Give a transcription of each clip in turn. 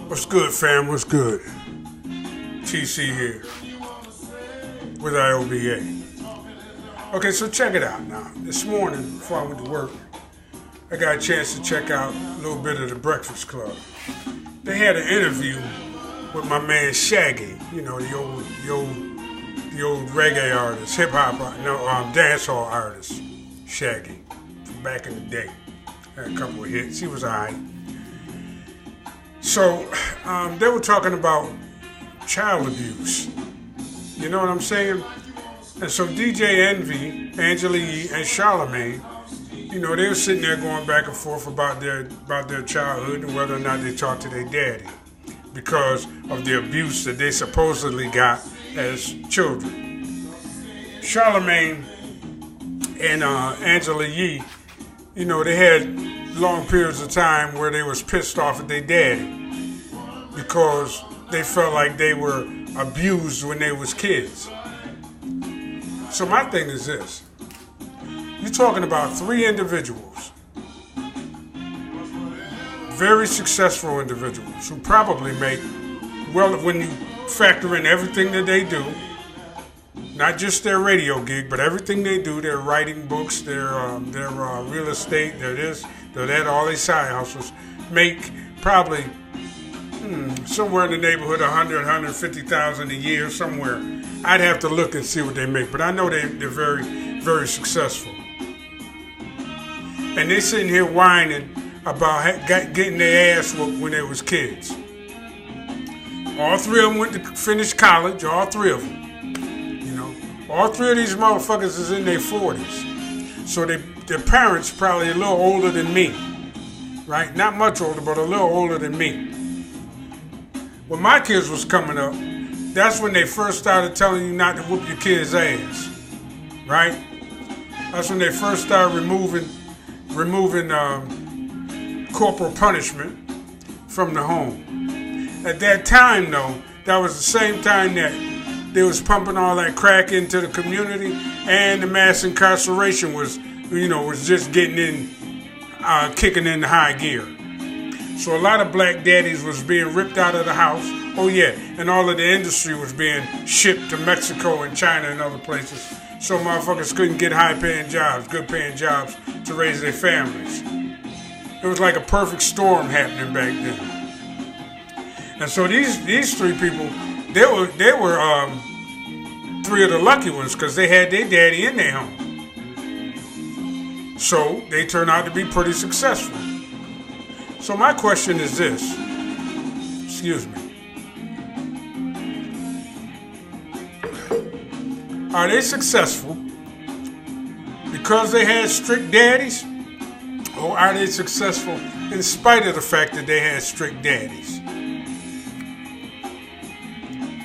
What's good, fam? What's good? TC here with I.O.B.A. Okay, so check it out now. This morning, before I went to work, I got a chance to check out a little bit of the Breakfast Club. They had an interview with my man Shaggy, you know, the old reggae artist, hip hop, dancehall artist, Shaggy, from back in the day. Had a couple of hits. He was alright. So they were talking about child abuse. You know what I'm saying? And so DJ Envy, Angela Yee, and Charlamagne, you know, they were sitting there going back and forth about their childhood and whether or not they talked to their daddy because of the abuse that they supposedly got as children. Charlamagne and Angela Yee, you know, they had long periods of time where they was pissed off at their daddy because they felt like they were abused when they was kids. So my thing is this. You're talking about three individuals, very successful individuals who probably make, well, when you factor in everything that they do, not just their radio gig, but everything they do, their writing books, their real estate, their this, their that, all these side hustles, make probably somewhere in the neighborhood of 100, 150,000 a year, somewhere. I'd have to look and see what they make, but I know they're very, very successful. And they're sitting here whining about getting their ass whooped when they was kids. All three of them went to finish college, all three of them. You know, all three of these motherfuckers is in their 40s. So their parents probably a little older than me, right? Not much older, but a little older than me. When my kids was coming up, that's when they first started telling you not to whoop your kid's ass, right? That's when they first started removing corporal punishment from the home. At that time, though, that was the same time that they was pumping all that crack into the community, and the mass incarceration was just kicking in high gear. So a lot of black daddies was being ripped out of the house. Oh yeah, and all of the industry was being shipped to Mexico and China and other places. So motherfuckers couldn't get high-paying jobs, good-paying jobs to raise their families. It was like a perfect storm happening back then. And so these three people, they were three of the lucky ones because they had their daddy in their home. So they turned out to be pretty successful. So my question is this. Excuse me. Are they successful because they had strict daddies? Or are they successful in spite of the fact that they had strict daddies?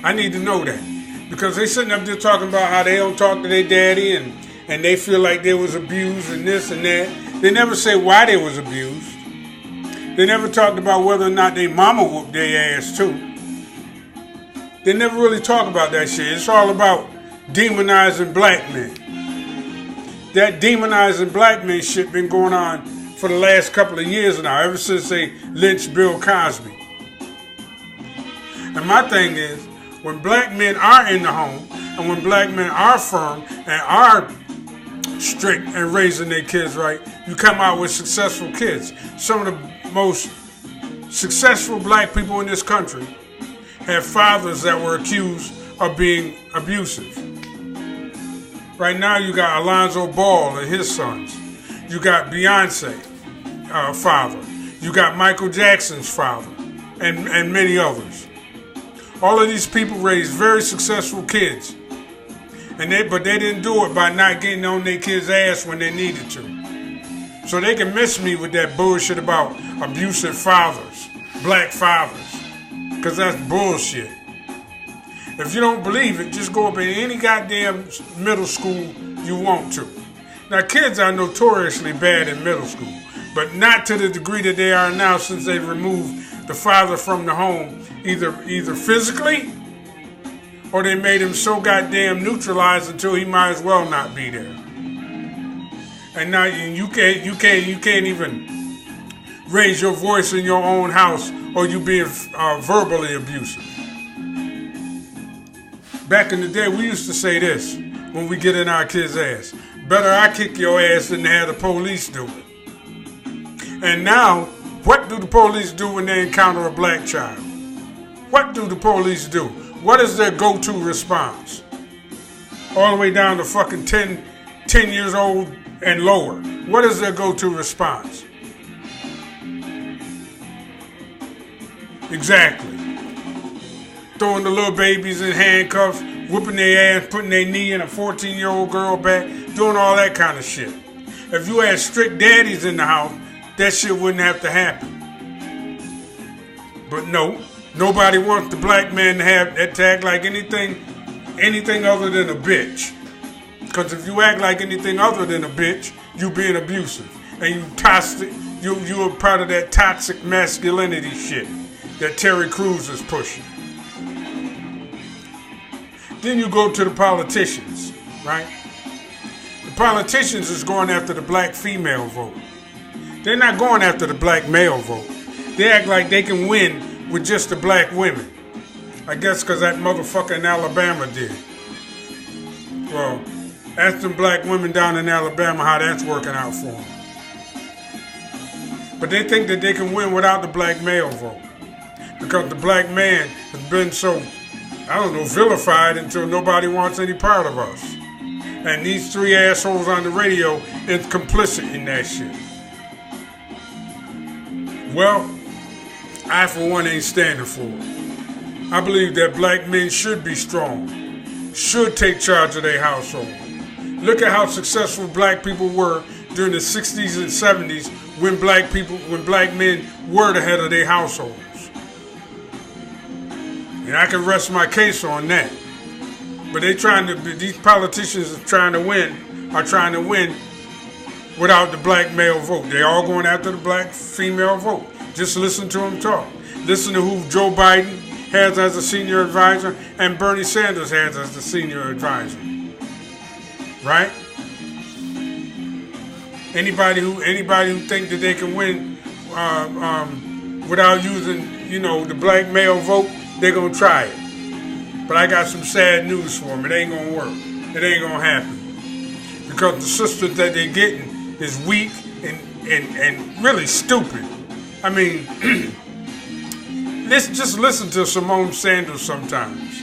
I need to know that. Because they sitting up there talking about how they don't talk to their daddy and they feel like they was abused and this and that. They never say why they was abused. They never talked about whether or not their mama whooped their ass too. They never really talk about that shit. It's all about demonizing black men. That demonizing black men shit been going on for the last couple of years now, ever since they lynched Bill Cosby. And my thing is, when black men are in the home, and when black men are firm and are strict and raising their kids right, you come out with successful kids. Some of the most successful black people in this country have fathers that were accused of being abusive. Right now you got Alonzo Ball and his sons. You got Beyonce, father. You got Michael Jackson's father and many others. All of these people raised very successful kids. But they didn't do it by not getting on their kids' ass when they needed to. So they can miss me with that bullshit about abusive fathers, black fathers, because that's bullshit. If you don't believe it, just go up in any goddamn middle school you want to. Now, kids are notoriously bad in middle school, but not to the degree that they are now since they've removed the father from the home, either physically or they made him so goddamn neutralized until he might as well not be there. And now you can't even raise your voice in your own house or you being verbally abusive. Back in the day, we used to say this when we get in our kids' ass. Better I kick your ass than have the police do it. And now, what do the police do when they encounter a black child? What do the police do? What is their go-to response? All the way down to fucking 10 years old and lower. What is their go-to response? Exactly. Throwing the little babies in handcuffs, whipping their ass, putting their knee in a 14-year-old girl back, doing all that kind of shit. If you had strict daddies in the house, that shit wouldn't have to happen. But no, nobody wants the black man to act like anything other than a bitch. Because if you act like anything other than a bitch, you being abusive. And you toxic, you're part of that toxic masculinity shit that Terry Crews is pushing. Then you go to the politicians, right? The politicians is going after the black female vote. They're not going after the black male vote. They act like they can win with just the black women. I guess because that motherfucker in Alabama did. Well, ask them black women down in Alabama how that's working out for them. But they think that they can win without the black male vote. Because the black man has been so, vilified until nobody wants any part of us. And these three assholes on the radio is complicit in that shit. Well, I for one ain't standing for it. I believe that black men should be strong, should take charge of their household. Look at how successful black people were during the 60s and 70s when black men were the head of their households. And I can rest my case on that. But these politicians are trying to win without the black male vote. They all going after the black female vote. Just listen to them talk. Listen to who Joe Biden has as a senior advisor and Bernie Sanders has as the senior advisor. Right? Anybody who think that they can win without using, the black male vote, they're gonna try it. But I got some sad news for them. It ain't gonna work. It ain't gonna happen. Because the system that they're getting is weak and really stupid. I mean, let's just listen to Simone Sanders sometimes.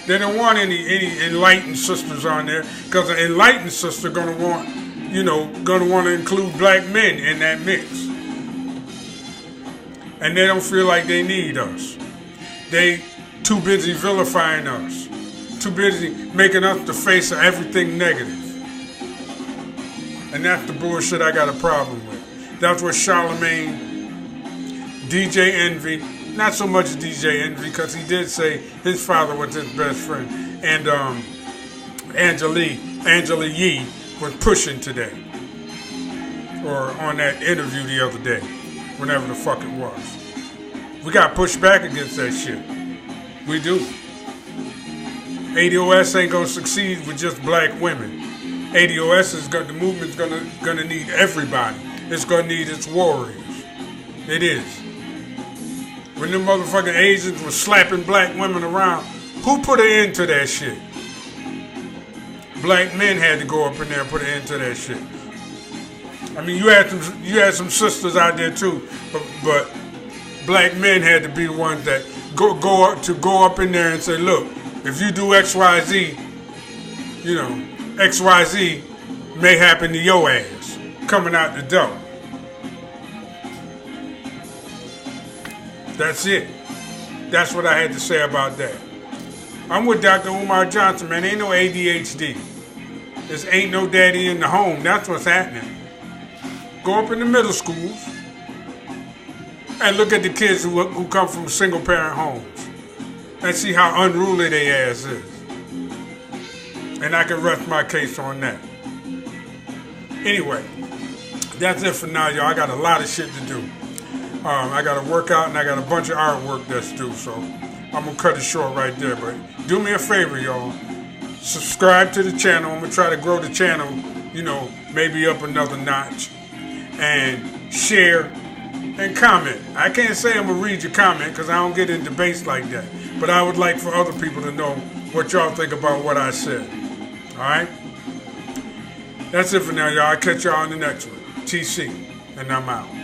They don't want any enlightened sisters on there, because an enlightened sister gonna want to include black men in that mix. And they don't feel like they need us. They too busy vilifying us. Too busy making us the face of everything negative. And that's the bullshit I got a problem with. That's what Charlemagne, DJ Envy, not so much DJ Envy, because he did say his father was his best friend, and Angela Yee was pushing today, or on that interview the other day, whenever the fuck it was. We got pushed back against that shit. We do. ADOS ain't gonna succeed with just black women. The movement's gonna need everybody. It's gonna need its warriors. It is. When them motherfucking Asians were slapping black women around, who put an end to that shit? Black men had to go up in there and put an end to that shit. I mean, you had some sisters out there too, but black men had to be the ones that go up in there and say, look, if you do XYZ, XYZ may happen to your ass coming out the door. That's it. That's what I had to say about that. I'm with Dr. Umar Johnson, man. Ain't no ADHD. This ain't no daddy in the home. That's what's happening. Go up in the middle schools and look at the kids who come from single parent homes and see how unruly their ass is. And I can rest my case on that. Anyway, that's it for now, y'all. I got a lot of shit to do. I got to work out and I got a bunch of artwork that's due, so I'm going to cut it short right there. But do me a favor, y'all. Subscribe to the channel. I'm going to try to grow the channel, maybe up another notch. And share, and comment. I can't say I'm going to read your comment because I don't get in debates like that. But I would like for other people to know what y'all think about what I said. All right? That's it for now, y'all. I'll catch y'all on the next one. TC, and I'm out.